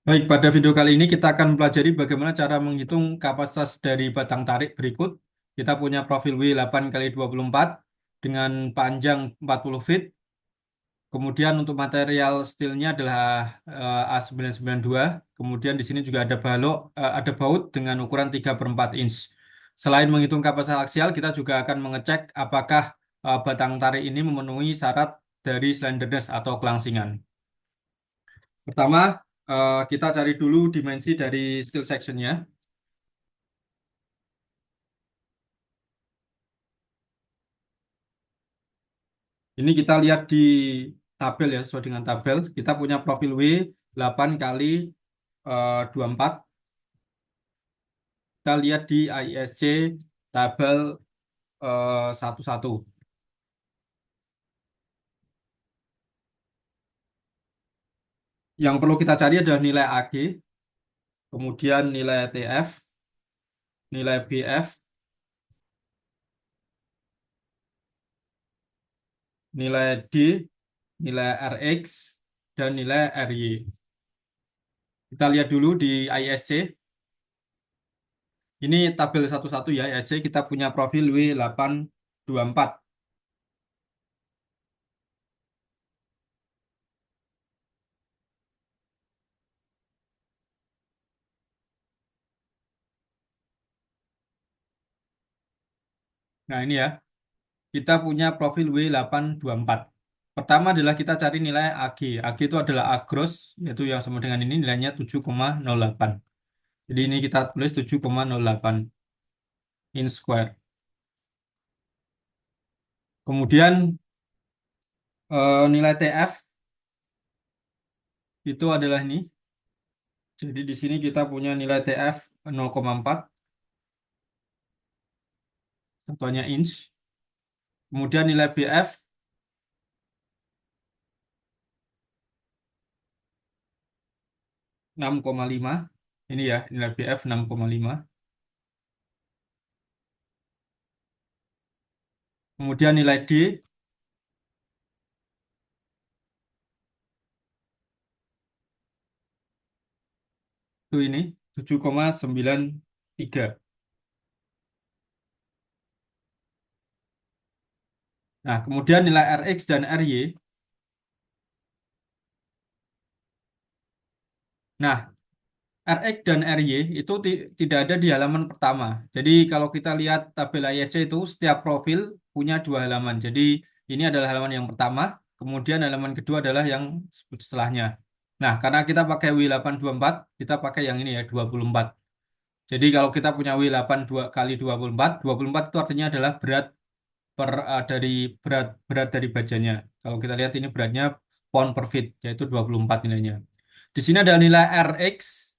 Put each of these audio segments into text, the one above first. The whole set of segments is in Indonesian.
Baik, pada video kali ini kita akan mempelajari bagaimana cara menghitung kapasitas dari batang tarik berikut. Kita punya profil W8 kali 24 dengan panjang 40 feet. Kemudian untuk material steelnya adalah A992. Kemudian di sini juga ada ada baut dengan ukuran 3/4 inch. Selain menghitung kapasitas aksial, kita juga akan mengecek apakah batang tarik ini memenuhi syarat dari slenderness atau kelangsingan. Pertama, kita cari dulu dimensi dari steel sectionnya. Ini kita lihat di tabel ya, sesuai dengan tabel. Kita punya profil W 8 kali 24. Kita lihat di ISC tabel 11. Yang perlu kita cari adalah nilai AG, kemudian nilai TF, nilai BF, nilai D, nilai RX, dan nilai RY. Kita lihat dulu di ISC. Ini tabel 11 ya, ISC kita punya profil W824. Nah ini ya, kita punya profil W824. Pertama adalah kita cari nilai AG. AG itu adalah A gross, yaitu yang sama dengan ini nilainya 7,08. Jadi ini kita tulis 7,08 inch square. Kemudian nilai TF itu adalah ini. Jadi di sini kita punya nilai TF 0,4, satuannya inch. Kemudian nilai BF 6,5. Ini ya, nilai BF 6,5. Kemudian nilai D itu ini 7,93. Nah, kemudian nilai RX dan RY. Nah, RX dan RY itu tidak ada di halaman pertama. Jadi kalau kita lihat tabel ISC itu setiap profil punya dua halaman. Jadi ini adalah halaman yang pertama, kemudian halaman kedua adalah yang setelahnya. Nah, karena kita pakai W824, kita pakai yang ini ya 24. Jadi kalau kita punya W8 2 kali 24 itu artinya adalah dari berat berat dari bajanya. Kalau kita lihat ini beratnya pound per feet, yaitu 24 nilainya. Di sini ada nilai RX.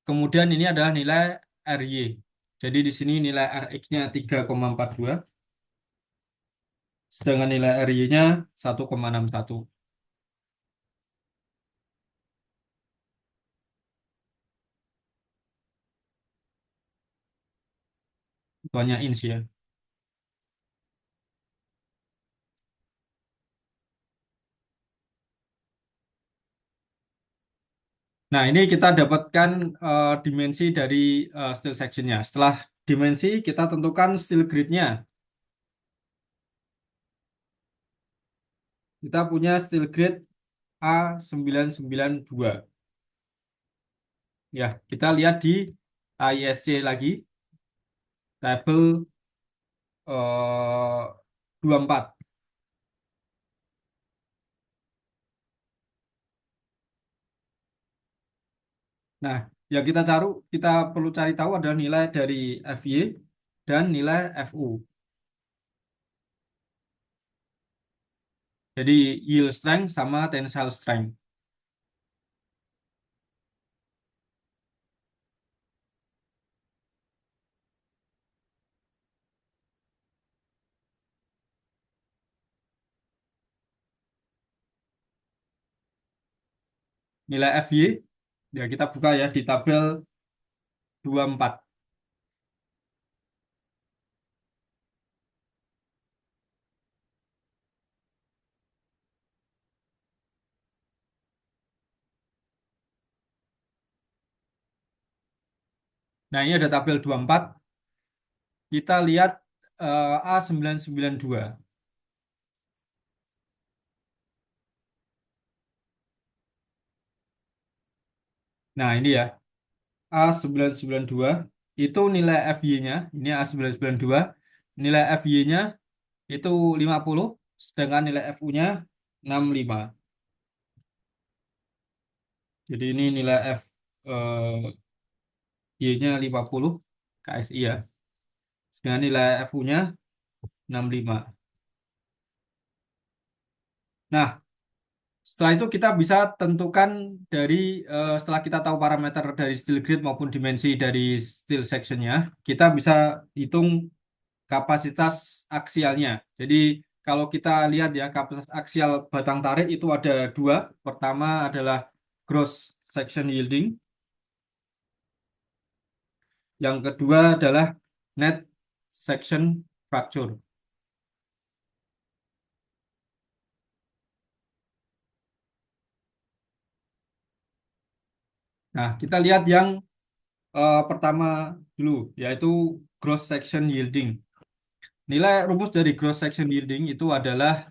Kemudian ini adalah nilai RY. Jadi di sini nilai RX-nya 3,42, sedangkan nilai RY-nya 1,61. Banyak inch ya. Nah, ini kita dapatkan dimensi dari steel section-nya. Setelah dimensi, kita tentukan steel grade-nya. Kita punya steel grade A992. Ya, kita lihat di ISC lagi, tabel 24. Nah, yang kita perlu cari tahu adalah nilai dari FY dan nilai FU. Jadi yield strength sama tensile strength. Nilai FY, ya kita buka ya di tabel 24. Nah, ini ada tabel 24. Kita lihat A992. Nah, ini ya. A992 itu nilai FY-nya, ini A992, nilai FY-nya itu 50, sedangkan nilai FU-nya 65. Jadi ini nilai Y-nya 50, KSI ya. Sedangkan nilai FU-nya 65. Nah, setelah itu kita bisa tentukan dari setelah kita tahu parameter dari steel grid maupun dimensi dari steel sectionnya, kita bisa hitung kapasitas aksialnya. Jadi kalau kita lihat ya kapasitas aksial batang tarik itu ada dua. Pertama adalah gross section yielding, yang kedua adalah net section fracture. Nah, kita lihat yang pertama dulu, yaitu gross section yielding. Nilai rumus dari gross section yielding itu adalah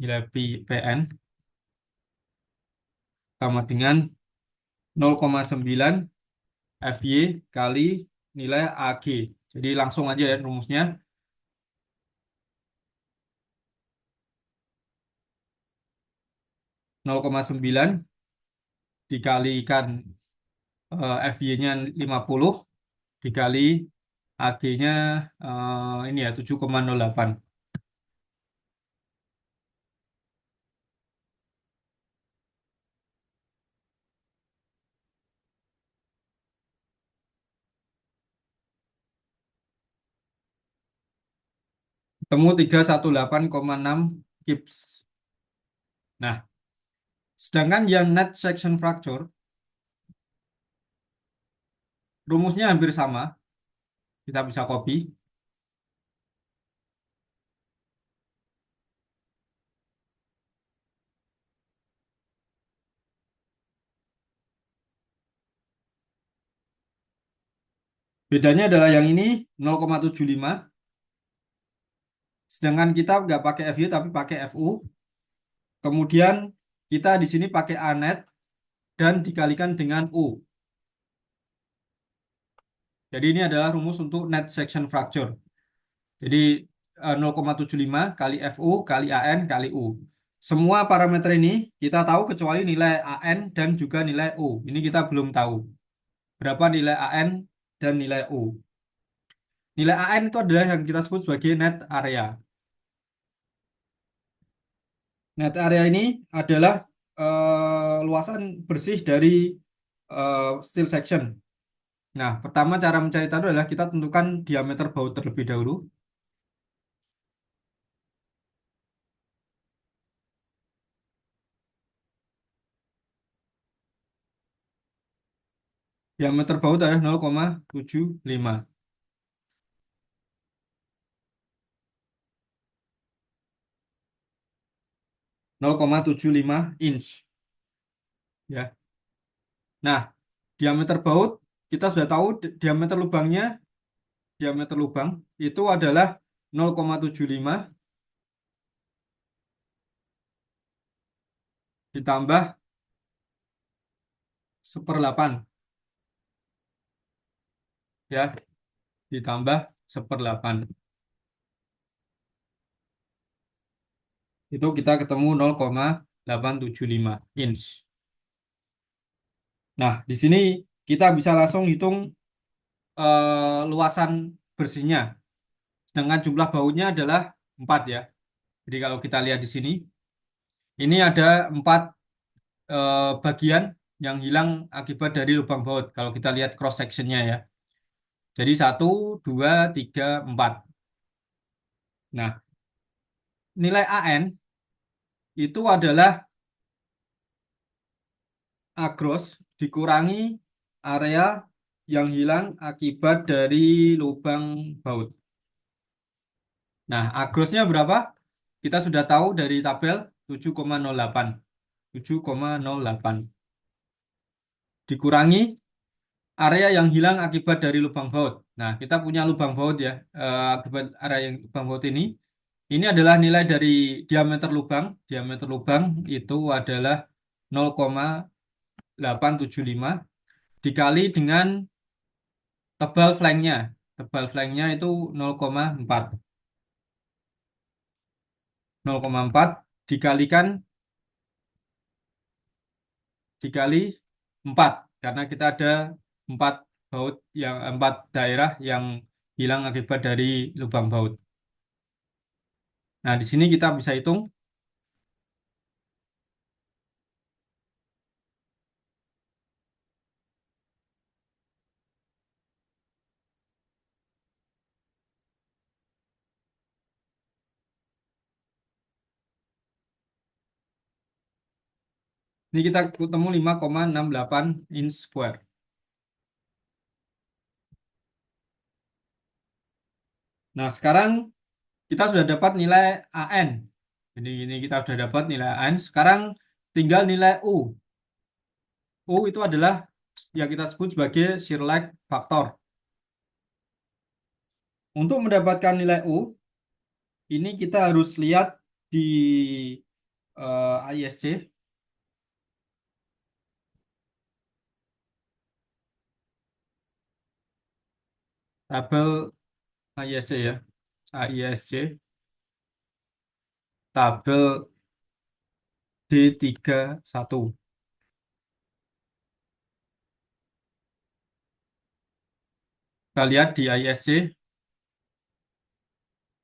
nilai PN sama dengan 0,9 FY kali nilai AG. Jadi langsung aja ya rumusnya. 0,9 dikalikan FY-nya 50 dikali AG-nya ini ya 7,08. Temu 318,6 kips. Nah, sedangkan yang net section fracture rumusnya hampir sama. Kita bisa copy. Bedanya adalah yang ini 0,75. Sedangkan kita nggak pakai FY tapi pakai FU. Kemudian kita di sini pakai A net dan dikalikan dengan U. Jadi ini adalah rumus untuk net section fracture. Jadi 0,75 kali FU kali AN kali U. Semua parameter ini kita tahu kecuali nilai AN dan juga nilai U. Ini kita belum tahu. Berapa nilai AN dan nilai U. Nilai AN itu adalah yang kita sebut sebagai net area. Net area ini adalah luasan bersih dari steel section. Nah, pertama cara mencari tahu adalah kita tentukan diameter baut terlebih dahulu. Diameter baut adalah 0,75. 0,75 inch. Ya. Nah, diameter baut kita sudah tahu diameter lubangnya, diameter lubang itu adalah 0,75 ditambah 1/8 ya, ditambah 1/8. Itu kita ketemu 0,875 inch. Nah, di sini kita bisa langsung hitung luasan bersihnya. Sedangkan jumlah bautnya adalah 4 ya. Jadi kalau kita lihat di sini, ini ada 4 bagian yang hilang akibat dari lubang baut. Kalau kita lihat cross sectionnya ya. Jadi 1, 2, 3, 4. Nah, nilai AN itu adalah A gross dikurangi area yang hilang akibat dari lubang baut. Nah, A grossnya berapa? Kita sudah tahu dari tabel 7,08. 7,08 dikurangi area yang hilang akibat dari lubang baut. Nah, kita punya lubang baut ya, akibat area yang lubang baut ini. Ini adalah nilai dari diameter lubang. Diameter lubang itu adalah 0,875 dikali dengan tebal flanknya. Tebal flanknya itu 0,4. 0,4 dikalikan dikali 4 karena kita ada 4 baut yang 4 daerah yang hilang akibat dari lubang baut. Nah, di sini kita bisa hitung. Ini kita ketemu 5,68 inch square. Nah, sekarang kita sudah dapat nilai AN. Jadi ini kita sudah dapat nilai AN. Sekarang tinggal nilai U. U itu adalah yang kita sebut sebagai shear lag factor. Untuk mendapatkan nilai U, ini kita harus lihat di ISC, tabel ISC ya. ISC, tabel D31. Kita lihat di ISC,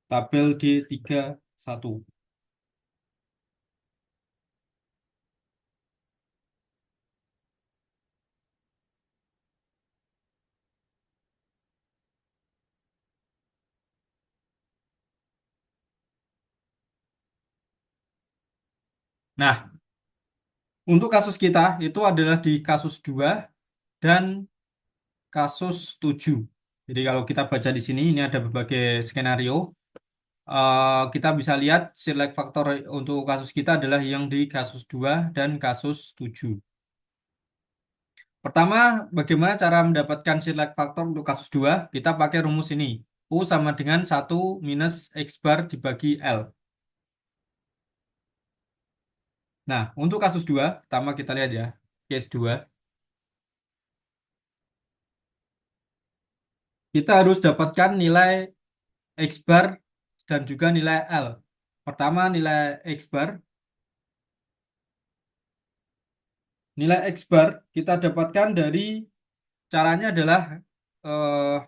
tabel D31. Nah, untuk kasus kita itu adalah di kasus 2 dan kasus 7. Jadi kalau kita baca di sini, ini ada berbagai skenario. Kita bisa lihat select faktor untuk kasus kita adalah yang di kasus 2 dan kasus 7. Pertama, bagaimana cara mendapatkan select faktor untuk kasus 2? Kita pakai rumus ini. U sama dengan 1 minus X bar dibagi L. Nah, untuk kasus 2, pertama kita lihat ya, case 2. Kita harus dapatkan nilai X bar dan juga nilai L. Pertama, nilai X bar. Nilai X bar kita dapatkan dari caranya adalah eh,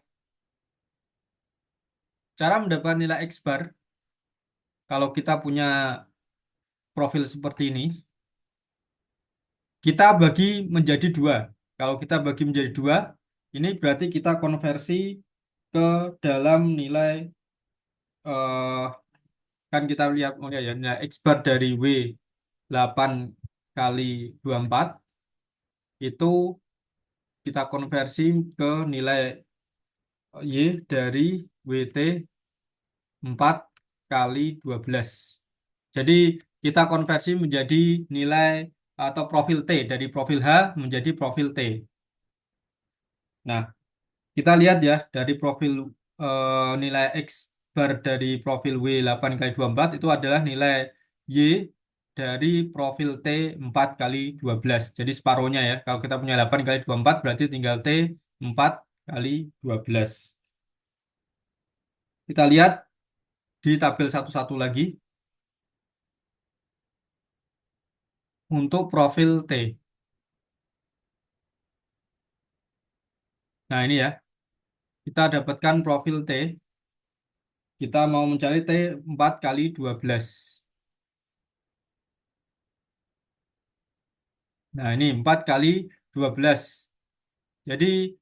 cara mendapatkan nilai X bar. Kalau kita punya profil seperti ini, kita bagi menjadi 2. Kalau kita bagi menjadi 2, ini berarti kita konversi ke dalam nilai, eh, kan kita lihat oh ya, nilai X bar dari W 8 kali 24 itu kita konversi ke nilai Y dari WT 4 kali 12. Jadi kita konversi menjadi nilai atau profil T, dari profil H menjadi profil T. Nah, kita lihat ya dari profil, nilai X bar dari profil W 8 kali 24 itu adalah nilai Y dari profil T 4 kali 12. Jadi separuhnya ya. Kalau kita punya 8 kali 24 berarti tinggal T 4 kali 12. Kita lihat di tabel satu-satu lagi untuk profil T. Nah, ini ya. Kita dapatkan profil T. Kita mau mencari T 4 kali 12. Nah, ini 4 kali 12. Jadi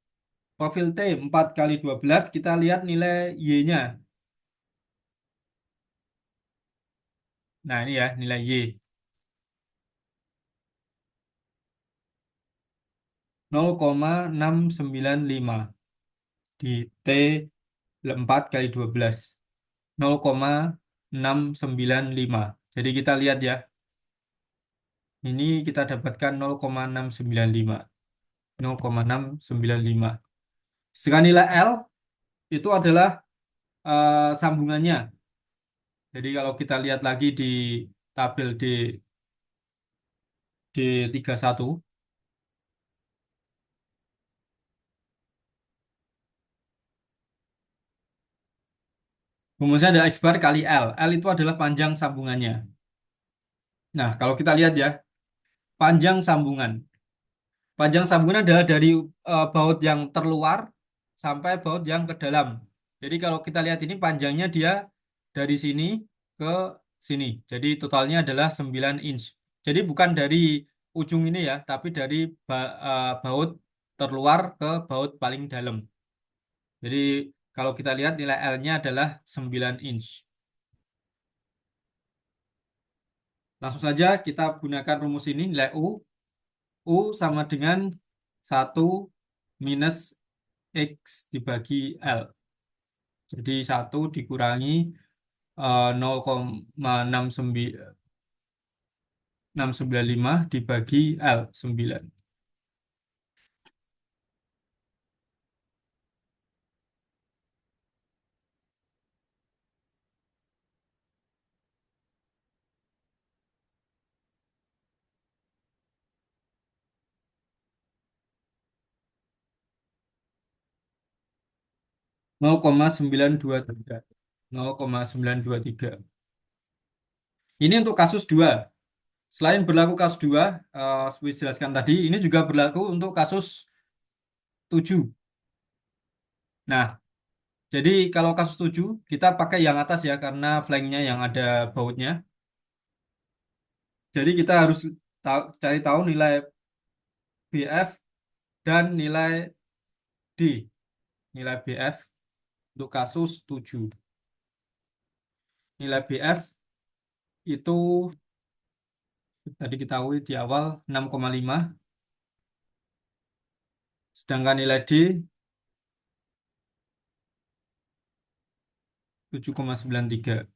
profil T 4 kali 12 kita lihat nilai Y-nya. Nah, ini ya nilai Y. 0,695 di T 4 kali 12. 0,695. Jadi kita lihat ya. Ini kita dapatkan 0,695. 0,695. Sedangkan nilai L itu adalah sambungannya. Jadi kalau kita lihat lagi di tabel D31, rumusnya ada X bar kali L. L itu adalah panjang sambungannya. Nah, kalau kita lihat ya, panjang sambungan. Panjang sambungan adalah dari baut yang terluar sampai baut yang ke dalam. Jadi kalau kita lihat ini panjangnya dia dari sini ke sini. Jadi totalnya adalah 9 inch. Jadi bukan dari ujung ini ya, tapi dari baut terluar ke baut paling dalam. Jadi kalau kita lihat nilai L-nya adalah 9 inch. Langsung saja kita gunakan rumus ini, nilai U. U sama dengan 1 minus X dibagi L. Jadi 1 dikurangi 0,695 dibagi L, 9. 0,923. 0,923. Ini untuk kasus 2. Selain berlaku kasus 2, seperti dijelaskan tadi, ini juga berlaku untuk kasus 7. Nah, jadi kalau kasus 7, kita pakai yang atas ya, karena flanknya yang ada bautnya. Jadi kita harus cari tahu nilai BF dan nilai D. Nilai BF untuk kasus 7. Nilai BF itu tadi kita tahu di awal 6,5, sedangkan nilai D 7,93.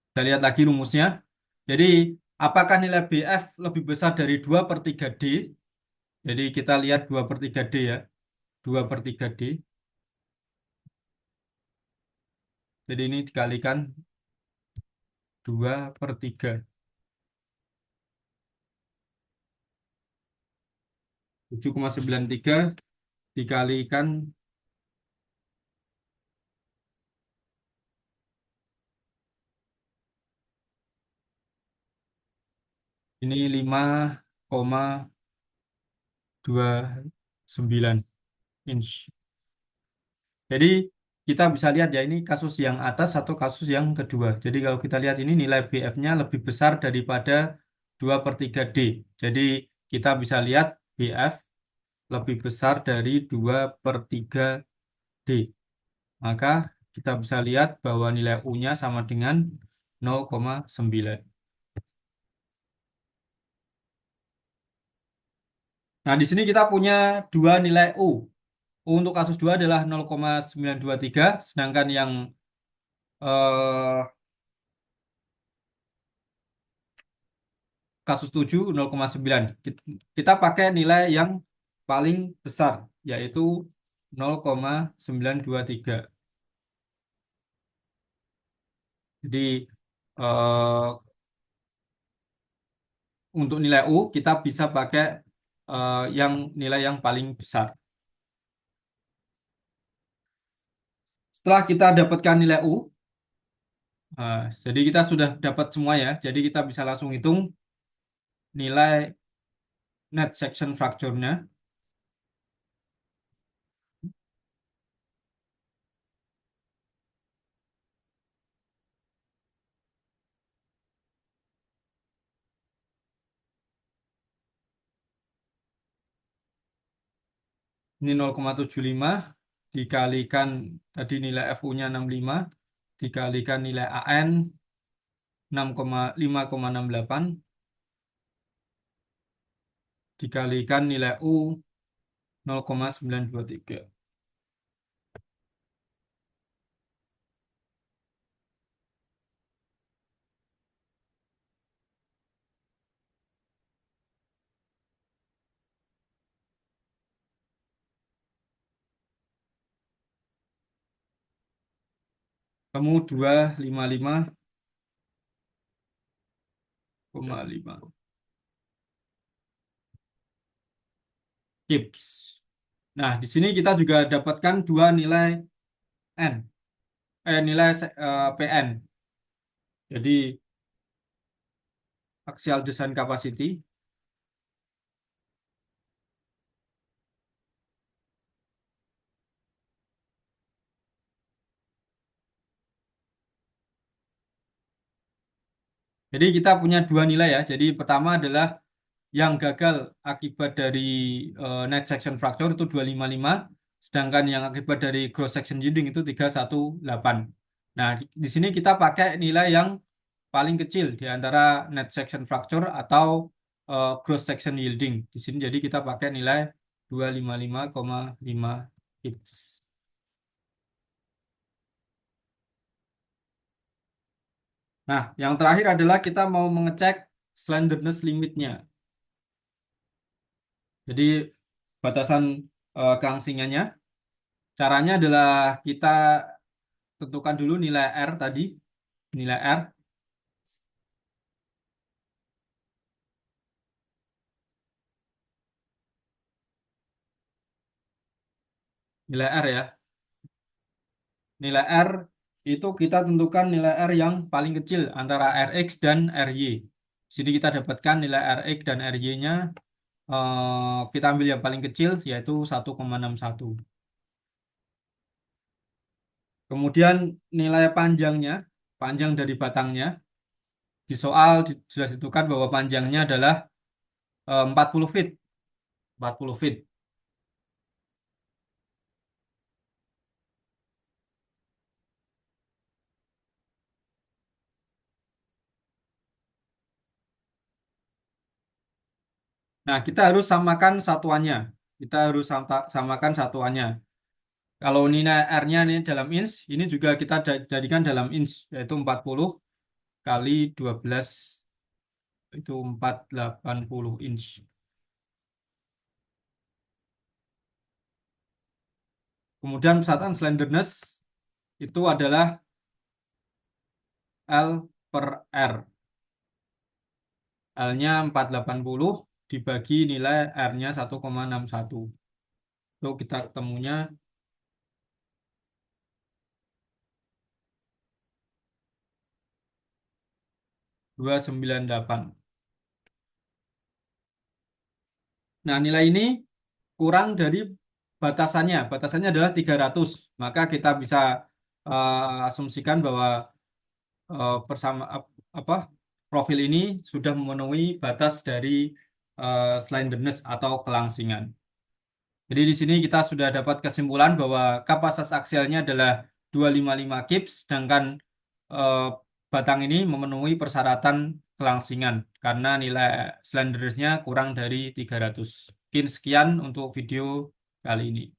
Kita lihat lagi rumusnya. Jadi, apakah nilai BF lebih besar dari 2 per 3 D? Jadi, kita lihat 2 per 3 D ya. 2 per 3 D. Jadi, ini dikalikan 2 per 3. 7,93 dikalikan ini 5,29 inch. Jadi kita bisa lihat ya ini kasus yang atas atau kasus yang kedua. Jadi kalau kita lihat ini nilai BF-nya lebih besar daripada 2 per 3 D. Jadi kita bisa lihat BF lebih besar dari 2 per 3 D. Maka kita bisa lihat bahwa nilai U-nya sama dengan 0,9. Nah, di sini kita punya dua nilai U. U untuk kasus 2 adalah 0,923, sedangkan yang eh, kasus 7 0,9. Kita pakai nilai yang paling besar, yaitu 0,923. Jadi eh, untuk nilai U kita bisa pakai yang nilai yang paling besar. Setelah kita dapatkan nilai U, jadi kita sudah dapat semua ya. Jadi kita bisa langsung hitung nilai net section fracture-nya. Ini 0,75 dikalikan tadi nilai FU-nya 65 dikalikan nilai AN 5,68 dikalikan nilai U 0,923. Temu 255,5 kips. Nah, di sini kita juga dapatkan dua nilai N, PN. Jadi axial design capacity. Jadi kita punya dua nilai ya. Jadi pertama adalah yang gagal akibat dari net section fracture itu 255, sedangkan yang akibat dari cross section yielding itu 318. Nah, di sini kita pakai nilai yang paling kecil di antara net section fracture atau cross section yielding. Di sini jadi kita pakai nilai 255,5 kips. Nah, yang terakhir adalah kita mau mengecek slenderness limitnya. Jadi batasan kelangsingannya. Caranya adalah kita tentukan dulu nilai R tadi. Nilai R. Nilai R ya. Nilai R itu kita tentukan nilai R yang paling kecil antara Rx dan Ry. Sini kita dapatkan nilai Rx dan Ry-nya kita ambil yang paling kecil yaitu 1,61. Kemudian nilai panjangnya, panjang dari batangnya, di soal sudah ditentukan bahwa panjangnya adalah 40 feet. 40 feet. Nah, kita harus samakan satuannya. Kita harus samakan satuannya. Kalau nilai R-nya ini dalam inch, ini juga kita jadikan dalam inch, yaitu 40 kali 12, itu 480 inch. Kemudian persatuan slenderness itu adalah L per R. L-nya 480 dibagi nilai R-nya 1,61. Lalu kita ketemunya 298. Nah, nilai ini kurang dari batasannya. Batasannya adalah 300. Maka kita bisa asumsikan bahwa bersama apa profil ini sudah memenuhi batas dari slenderness atau kelangsingan. Jadi di sini kita sudah dapat kesimpulan bahwa kapasitas aksialnya adalah 255 kips, sedangkan eh, batang ini memenuhi persyaratan kelangsingan karena nilai slenderness-nya kurang dari 300. Mungkin sekian untuk video kali ini.